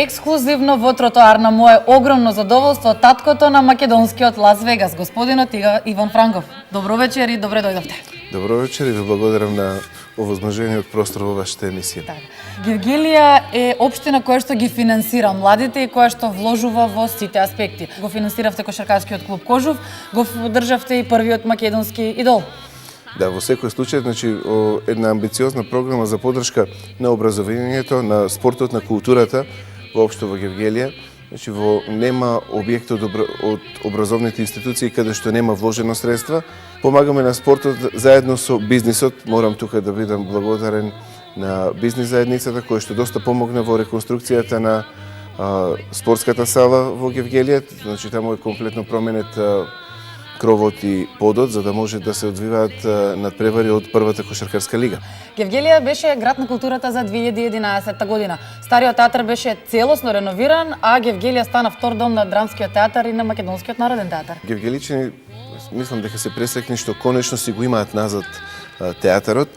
Ексклузивно во тротоар на мое огромно задоволство таткото на македонскиот Лас Вегас, господинот Иван Франков. Добро вечер и добре дојдовте. Добро вечер и ви благодарам на овозможениот простор во вашата емисија. Гевгелија е општина која што ги финансира младите и која што вложува во сите аспекти. Го финансиравте кошаркарскиот клуб Кожув, го поддржавте и првиот македонски идол. Да, во секој случај, една амбициозна програма за поддршка на образованието, на спортот, на културата, воопшто во Гевгелија. Нема објект од образовните институции каде што нема вложено средства. Помагаме на спортот заедно со бизнисот. Морам тука да бидам благодарен на бизнис заедницата која што доста помогна во реконструкцијата на спортската сала во Гевгелија. Таму е комплетно променет кровот и подот, за да може да се одвиваат надпревари од првата кошаркарска лига. Гевгелија беше град на културата за 2011 година. Стариот театар беше целосно реновиран, а Гевгелија стана втор дом на Драмскиот театар и на Македонскиот народен театар. Гевгеличани, мислам дека се пресекни што конечно си го имаат назад театарот.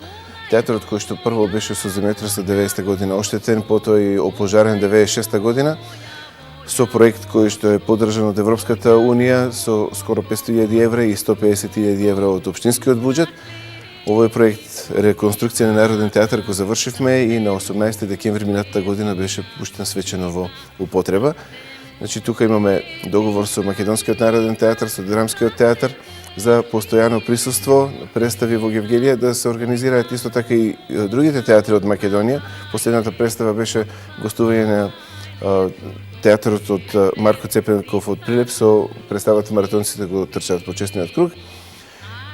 Театарот кој што прво беше со земјотресот 90 година оштетен, потоа и опожарен 96 година. Со проект кој што е поддржан од Европската Унија со скоро 500.000 евра и 150.000 евра од општинскиот буџет. Овој проект реконструкција на Народен театар го завршивме и на 18 декември минатата година беше пуштен свечено во употреба. Тука имаме договор со Македонскиот народен театар, со Драмскиот театар за постојано присуство, представи во Гевгелија, да се организираат исто така и другите театри од Македонија. Последната представа беше гостување на театарот од Марко Цепенков од Прилеп со представата Маратонците го трчаат по честниот круг.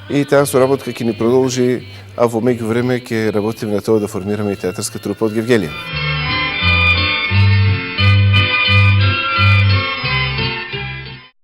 И таа соработка ќе ни продолжи, а во меѓувреме ќе работиме на тоа да формираме и театарска трупа од Гевгелија.